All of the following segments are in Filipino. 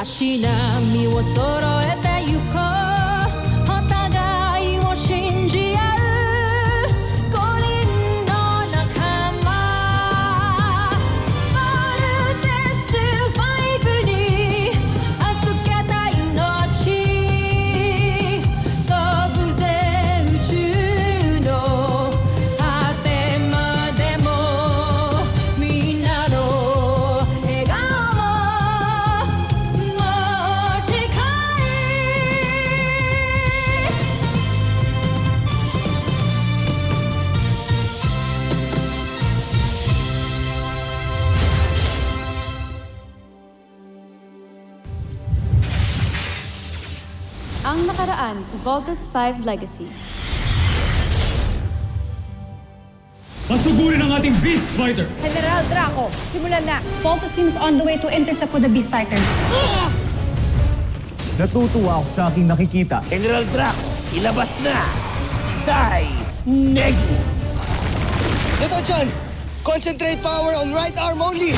足並みを揃えてゆこうお互いを信じ合う五人の仲間まるでスファイブに預けた命飛ぶぜ宇宙の果てまでもみんなの笑顔も近いAng nakaraan sa Voltes 5 Legacy. Pasugurin ang ating Beast Fighter! General Draco, simulan na. Voltes seems on the way to intercept with the Beast Fighter. Natutuwa ako sa aking nakikita. General Draco, ilabas na! Die! Negi! Ito, John! Concentrate power on right arm only!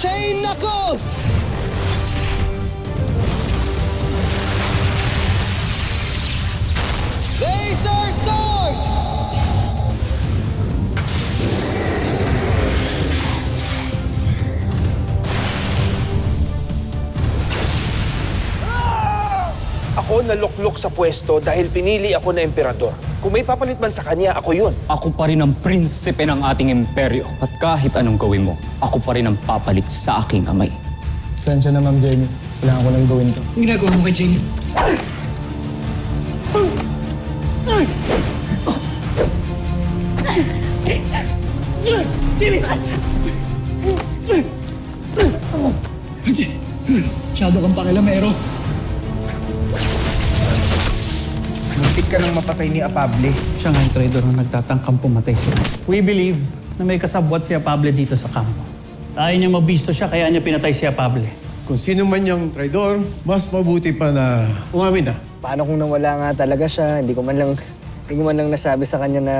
Chain Knuckles! Laser Sword! Ako naluklok sa pwesto dahil pinili ako na emperador. Kung may papalit man sa kanya, ako yun. Ako pa rin ang prinsipe ng ating imperyo. At kahit anong gawin mo, ako pa rin ang papalit sa aking amay. Sensya na, Ma'am Jamie. Kailangan ko nang gawin to. Ang ginagawa mo kay Jamie? Masyado kang pakilamero. Muntik ka nang mapatay ni Apable. Siya nga yung traidor na nagtatangkang pumatay siya. We believe na may kasabwat si Apable dito sa kampo. Ayaw niya mabisto siya kaya niya pinatay si Apable. Kung sino man yung traidor, mas mabuti pa na umamin na. Paano kung nawala nga talaga siya? Hindi ko man lang nasabi sa kanya na...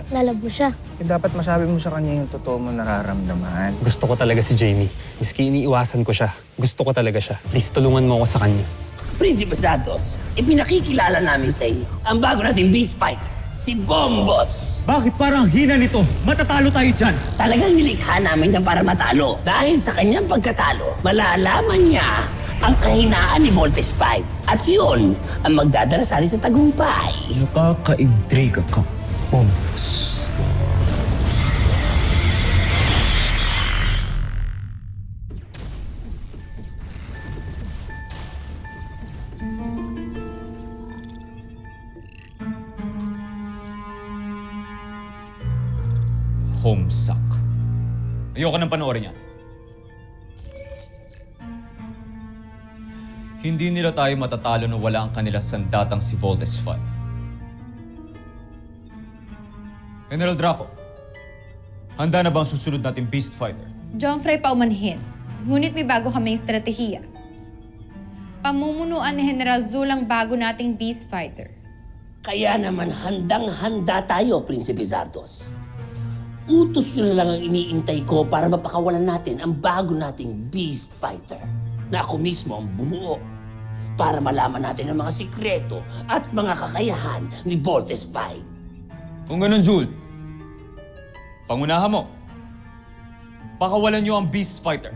Lalabo siya. Dapat masabi mo sa kanya yung totoo mo nararamdaman. Gusto ko talaga si Jamie. Miski iniiwasan ko siya. Gusto ko talaga siya. Please, tulungan mo ako sa kanya. Prinsipe Santos, ipinakikilala namin sa inyo ang bago nating Beast Fighter, si Bombos. Bakit parang hina nito? Matatalo tayo dyan! Talagang nilikha namin yan para matalo. Dahil sa kanyang pagkatalo, malalaman niya ang kahinaan ni Voltes 5. At yun ang magdadarasali sa tagumpay. Nakaka-intriga ka, Bombos. Homesuck. Ayoko nang panoorin yan. Hindi nila tayo matatalo na wala ang kanila sandatang si Voltes 5. General Draco, handa na ba ang susunod nating Beast Fighter? John Frey paumanhin. Ngunit may bago kaming estratehiya. Pamumunuan ni General Zul ang bago nating Beast Fighter. Kaya naman handang-handa tayo, Prinsipe Santos. Utos nyo na lang ang iniintay ko para mapakawalan natin ang bago nating Beast Fighter na ako mismo ang bumuo para malaman natin ang mga sikreto at mga kakayahan ni Voltes 5. Kung ganun, Zul, pangunahan mo. Pakawalan nyo ang Beast Fighter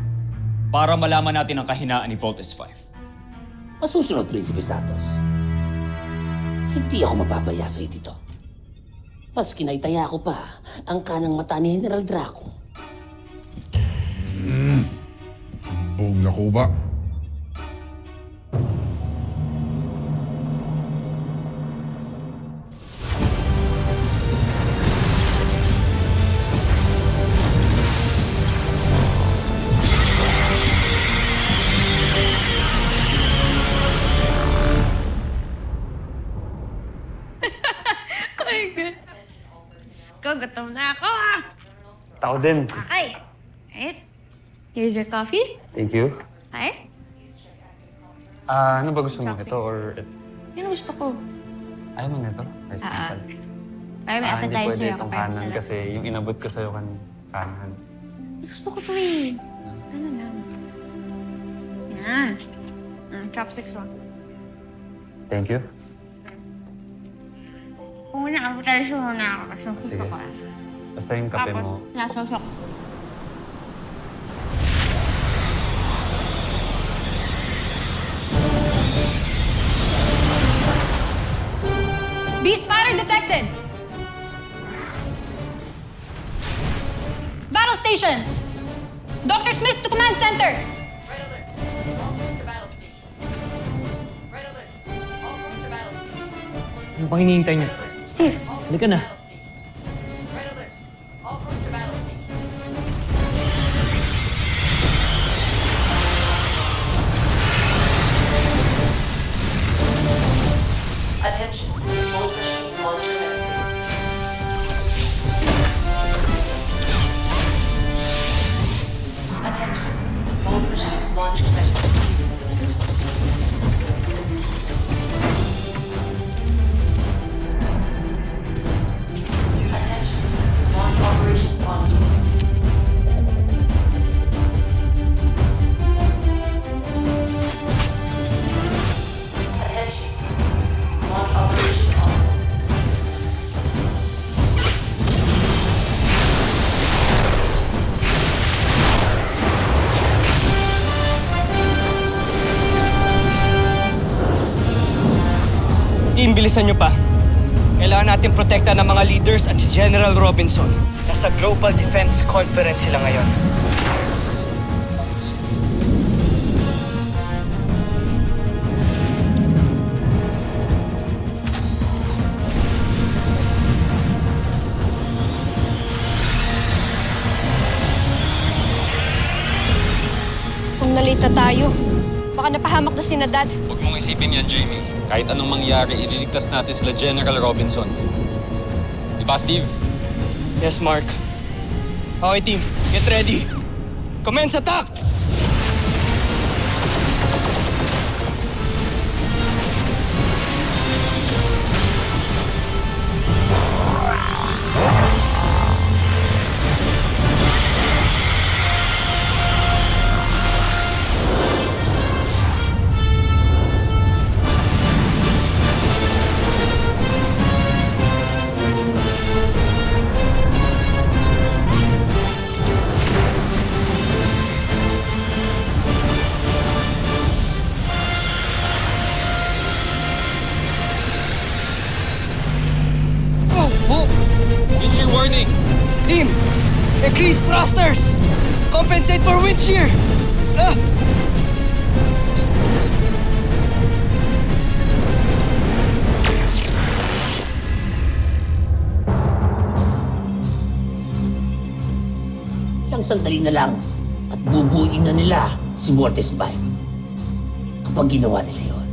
para malaman natin ang kahinaan ni Voltes 5. Masusunod, Prinsipe Santos. Hindi ako mapapaya sa'yo dito. Mas kinaitaya ko pa ang kanang mata ni General Draco. Buong na kuba. Oh my God. Gutom na ako. Tao din. Okay. Right. Here's your coffee. Thank you. Okay. Ano ba gusto mo? Ito or... Yun ang gusto ko. Ayaw mo nito? Rice Ah, cooker. Para may Hindi appetizer pwede ako. itong Para kanan masarap. kasi yung inabot ko sa'yo kanan. Mas gusto ko to eh. Ano lang. Yan. Chopsticks mo. Thank you. Kung muna, appetizer muna ako kasi gusto ko. Basta yung kape Tapos, mo. nasosok. Beast fighter detected! Battle stations! Dr. Smith to command center! Ano pang hinihintay niyo? Steve, Halika na. Team, bilisan nyo pa. Kailangan natin protekta ng mga leaders at si General Robinson. Nasa Global Defense Conference sila ngayon. Kung nalita tayo, baka napahamak na si Dad. Huwag mong isipin yan, Jamie. Kahit anong mangyari, ililigtas natin sila General Robinson. Di ba, Steve? Yes, Mark. Okay, team. Get ready. Commence attack! What's your warning? Team, increase thrusters! Compensate for wind shear! Ah! Ilang sandali na lang at bubuin na nila si Mortis Bay. Kapag ginawa nila yon,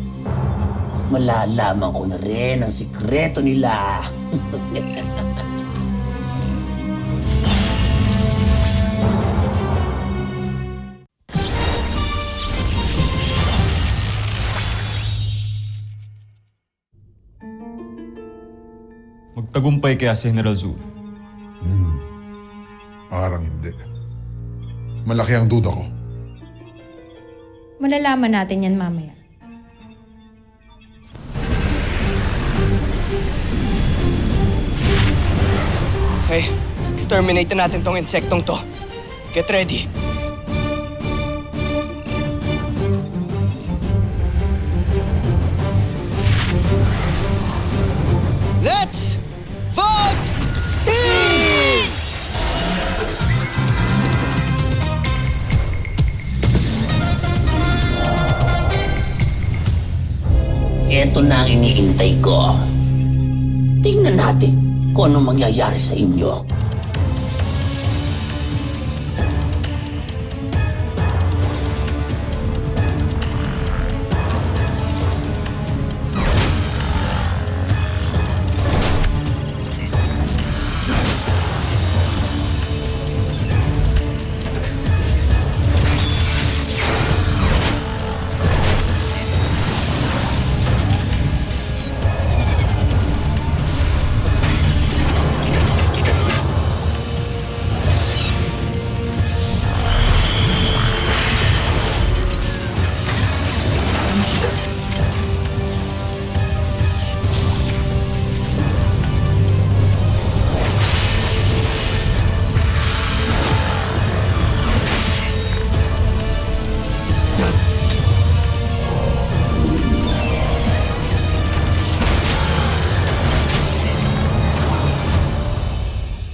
malalaman ko na rin ang sikreto nila. Magtagumpay kaya si General Zul. Parang hindi. Malaki ang duda ko. Malalaman natin yan mamaya. Okay, exterminate na natin tong insektong to. Get ready. Let's vote! Team! Ito na ang iniintay ko. Tingnan natin kung anong mangyayari sa inyo.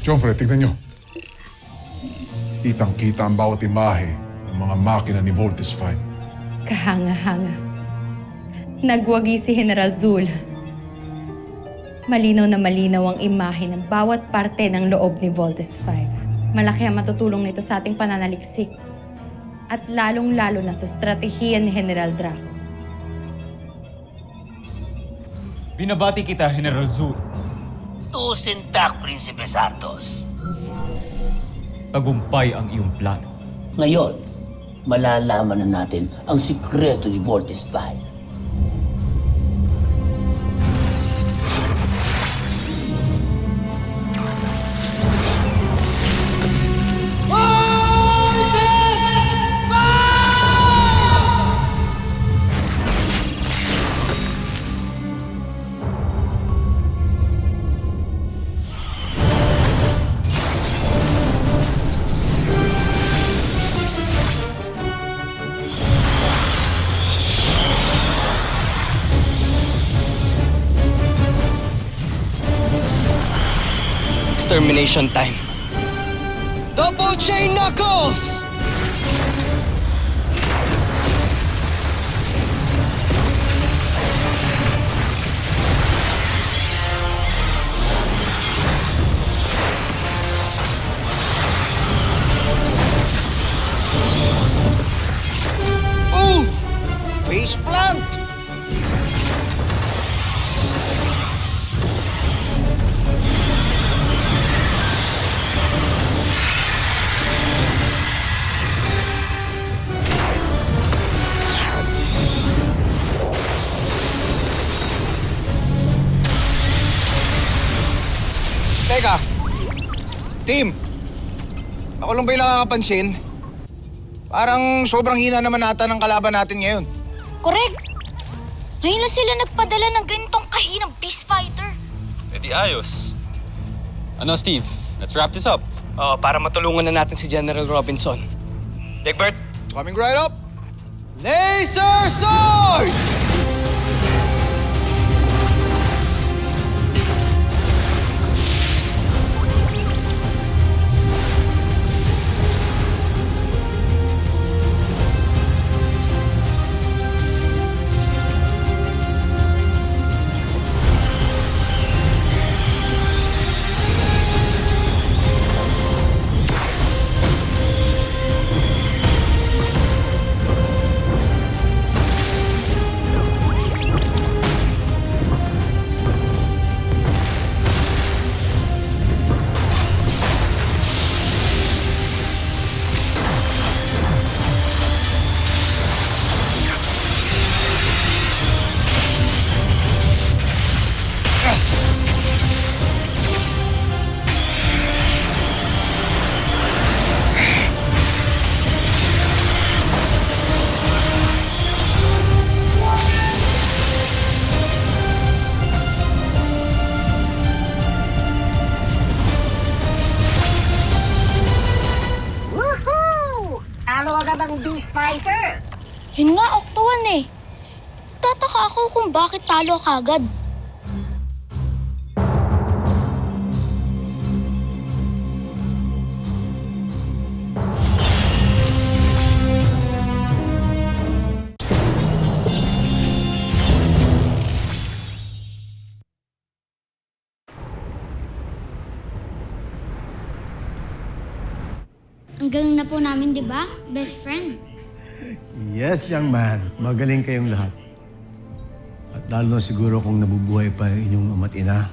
Jomfre, tignan nyo. Kitang-kita ang bawat imahe ng mga makina ni Voltes 5. Kahanga-hanga. Nagwagi si General Zul. Malinaw na malinaw ang imahe ng bawat parte ng loob ni Voltes 5. Malaki ang matutulong nito sa ating pananaliksik. At lalong-lalo na sa estratehiya ni General Draco. Binabati kita, General Zul. Tusintak, Prinsipe Santos. Tagumpay ang iyong plano. Ngayon, malalaman na natin ang sikreto ni Voltes 5. Extermination time. Double chain knuckles! Ooh! Face plant! Teka, team, ako lang ba yung nakakapansin? Parang sobrang hina naman ata ng kalaban natin ngayon. Correct! Ngayon lang sila nagpadala ng ganitong kahinang beast fighter. Eh di ayos. Ano, Steve? Let's wrap this up. Para matulungan na natin si General Robinson. Egbert, coming right up! Laser Sword! Yun nga, Octo-1 eh. Tataka ako kung bakit talo kagad. Ang galing na po namin, di ba? Best friend. Yes, young man. Magaling kayong lahat. At lalo na siguro kung nabubuhay pa yung inyong ama't ina,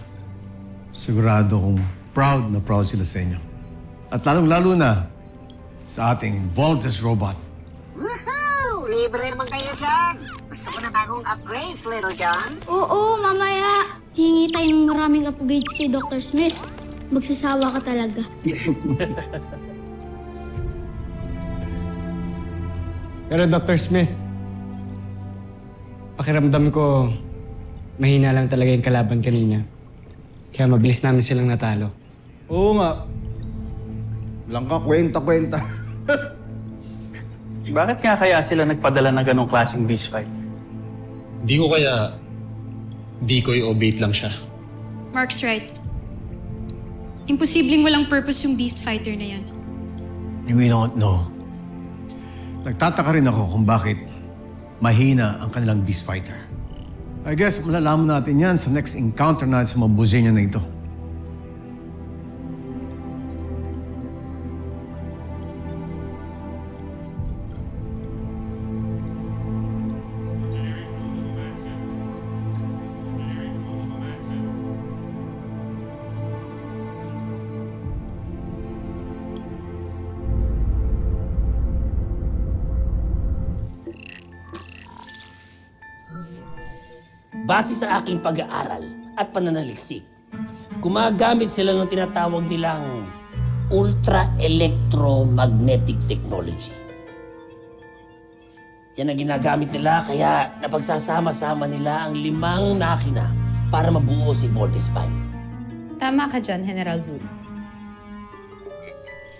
sigurado kung proud na proud sila sa inyo. At lalong-lalo na sa ating Voltes robot. Woohoo! Libre naman kayo dyan. Gusto ko na bagong upgrades, Little John. Oo, mamaya. Hingi tayo ng maraming upgrades kay Dr. Smith. Magsasawa ka talaga. Pero Dr. Smith, pakiramdam ko mahina lang talaga yung kalaban kanina. Kaya mabilis namin silang natalo. Oo nga. Walang ka kwenta-kwenta. Bakit nga kaya sila nagpadala ng ganong klaseng beast fight? Di ko kaya decoy o bait lang siya. Mark's right. Imposibleng walang purpose yung Beast Fighter na yan. We don't know. Nagtataka rin ako kung bakit mahina ang kanilang beast fighter. I guess malalaman natin yan sa next encounter natin sa mga buzenya na ito. Base sa aking pag-aaral at pananaliksik, gumagamit sila ng tinatawag nilang ultra-electromagnetic technology. Yan ang ginagamit nila kaya napagsasama-sama nila ang 5 makina para mabuo si Voltes 5. Tama ka dyan, General Zul.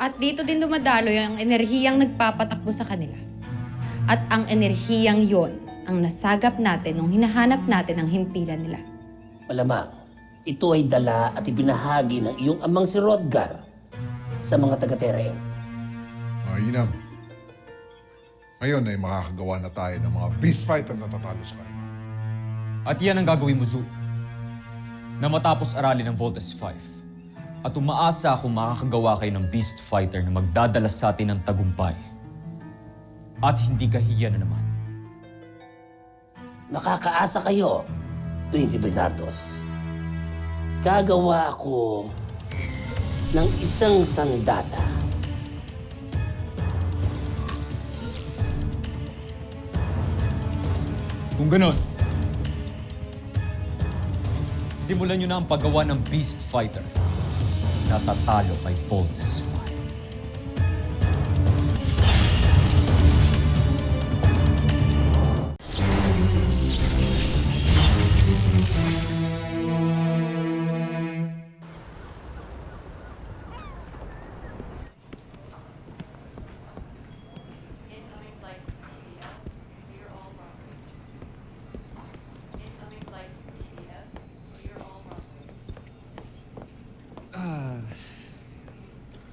At dito din dumadaloy ang enerhiyang nagpapatakbo sa kanila. At ang enerhiyang yon ang nasagap natin nung hinahanap natin ang himpilan nila. Malamang, ito ay dala at ibinahagi ng iyong amang si Rodgar sa mga taga-Terra End. Inam. Ngayon ay makakagawa na tayo ng mga beast fighter na tatalo sa kanila. At yan ang gagawin mo, Zul. Na matapos aralin ng Voltes 5 at umaasa akong makakagawa kayo ng beast fighter na magdadala sa atin ng tagumpay. At hindi kahiya na naman. Makakaasa kayo, Prinsipe Zardos. Gagawa ako ng isang sandata. Kung ganon, simulan nyo na ang paggawa ng beast fighter na tatalo kay Voltes 5.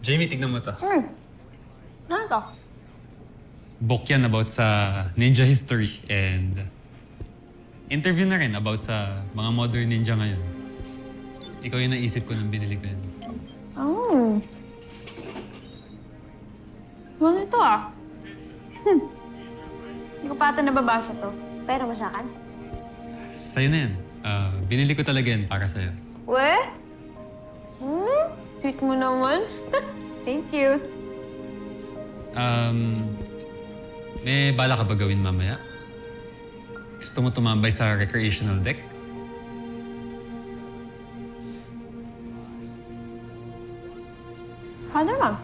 Jamie, tignan mo to. Ano to? Book yan about sa ninja history and interview na rin about sa mga modern ninja ngayon. Ikaw yung naisip ko nang binili ko yan. Oh. Ano ito ah? Hindi ko pa ito nababasa to. Pero mo sa akin? Sa'yo na yan. Binili ko talaga yan para sa'yo. We? Sweet mo naman. Thank you. May bala ka ba gawin mamaya? Gusto mo tumambay sa recreational deck? Ano naman?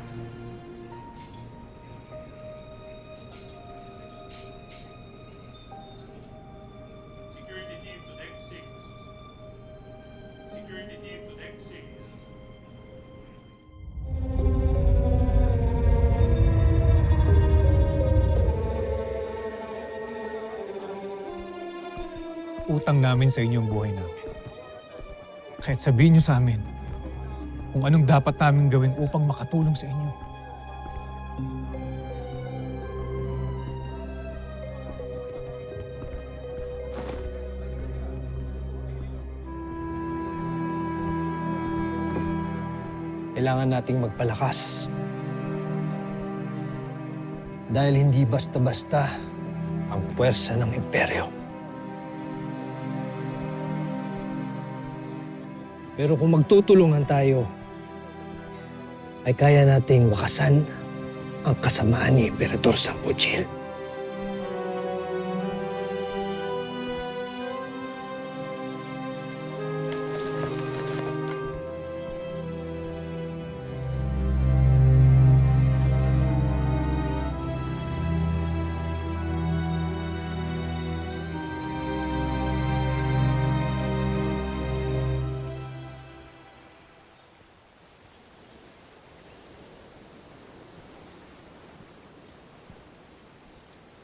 Security team to deck 6. Security team to deck 6. Utang namin sa inyo ang buhay namin. Kahit sabihin niyo sa amin kung anong dapat namin gawin upang makatulong sa inyo. Kailangan nating magpalakas. Dahil hindi basta-basta ang puwersa ng imperyo. Pero kung magtutulungan tayo, ay kaya nating wakasan ang kasamaan ni Emperador Sambuchil.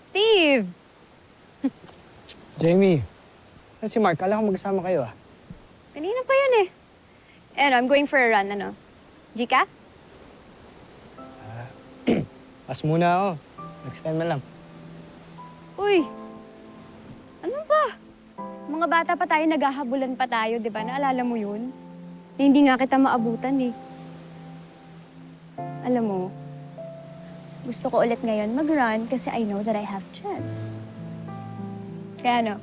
Steve! Jamie, si Mark, kala ko magkasama kayo ah. Kanina pa yun eh. I'm going for a run, ano? Jika? Pas muna ako. Next time na lang. Uy! Ano ba? Mga bata pa tayo, naghahabulan pa tayo, di ba? Naalala mo yun? Na hindi nga kita maabutan eh. Alam mo, gusto ko ulit ngayon mag-run kasi I know that I have chance. Kaya ano,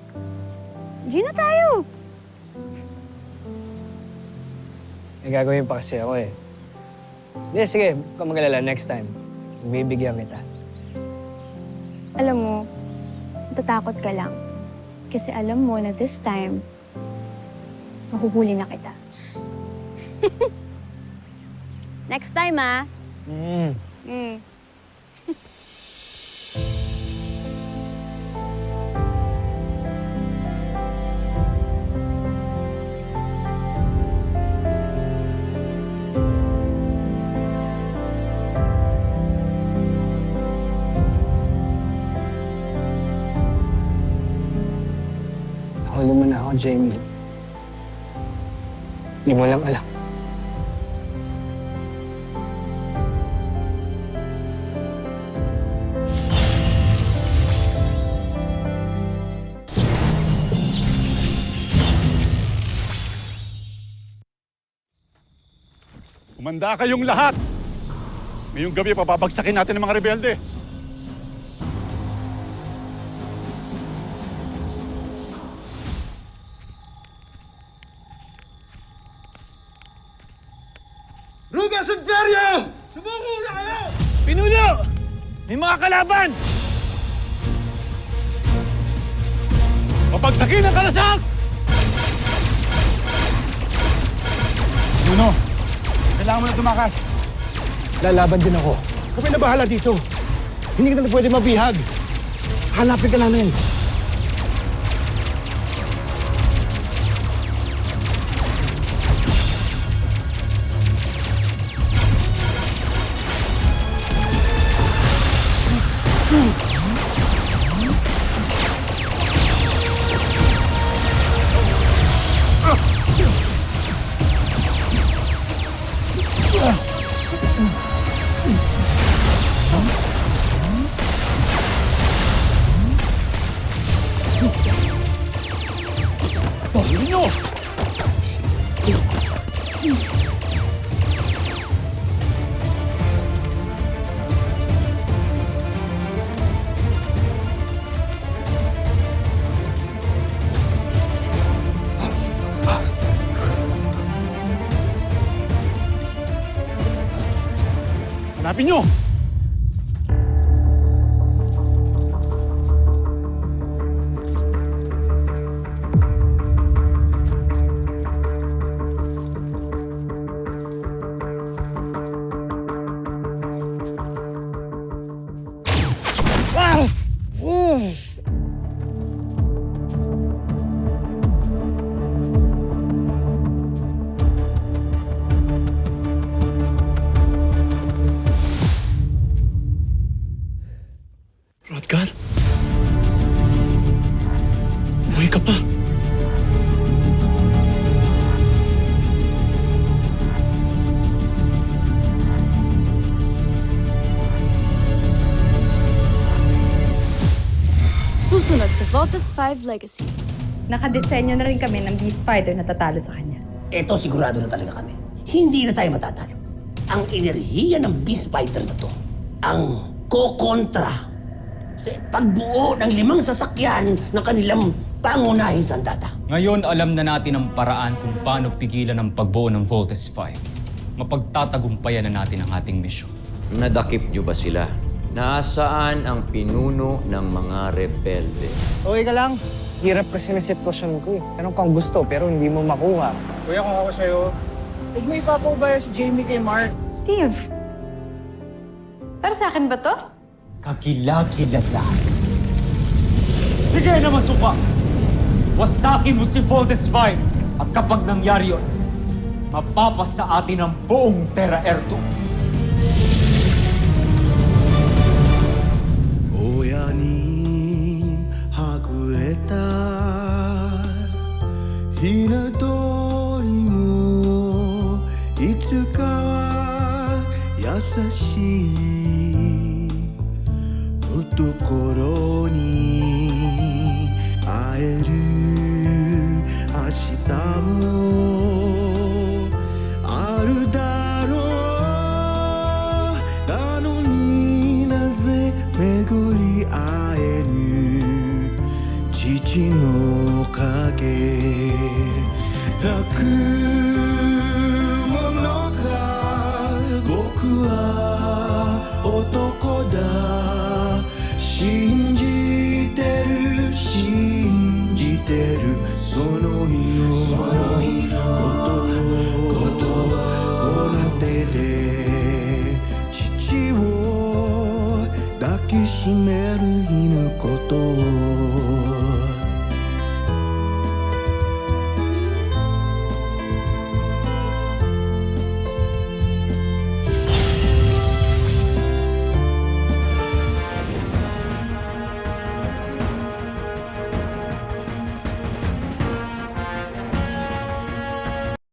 G na tayo! May gagawin pa kasi ako eh. Hindi, sige. Huwag kang mag-alala. Next time. Bibigyan kita. Alam mo, natatakot ka lang. Kasi alam mo na this time, mahuhuli na kita. Next time, ah. Mm. Huli mo na ako, Jamie. Hindi mo lang alam. Kumanda kayong lahat! Ngayong gabi, papabagsakin natin ang mga rebelde. Rugas Imperio! Sumuko na kayo! Pinuno! May mga kalaban! Papagsakin ang kalasak! Juno, kailangan mo na tumakas. Lalaban din ako. Kami na bahala dito. Hindi ka na pwede mabihag. Hanapin ka namin. Hanapin nyo! Rodgar? Buhay ka pa. Susunod sa Voltes 5 Legacy. Nakadesenyo na rin kami ng Beast Fighter na tatalo sa kanya. Eto, sigurado na talaga kami. Hindi na tayo matatalo. Ang enerhiya ng Beast Fighter na to, ang kokontra sa pagbuo ng 5 sasakyan ng kanilang pangunahing sandata. Ngayon, alam na natin ang paraan kung paano pigilan ang pagbuo ng Voltes 5. Mapagtatagumpayan na natin ang ating misyon. Nadakip niyo ba sila? Nasaan ang pinuno ng mga rebelde? Okay ka lang. Hirap kasi na sitwasyon ko eh. Meron kang gusto pero hindi mo makuha. Kuya, kung ako sa'yo, huwag mo ipapaubaya si Jamie kay Mark. Steve! Pero sa akin ba to? Kakilakilala. Sige naman, suka! Wasakin mo si Voltes 5! At kapag nangyari yun, mapapas sa atin ang buong Terra Erto. Oya ni hakureta hinatori mo itsuka しい懐に会える明日もあるだろう。なのになぜ巡り会えぬ父の影。泣くものか僕は男だ。信じてる信じてるその日のことをこの手で父を抱きしめる犬ことを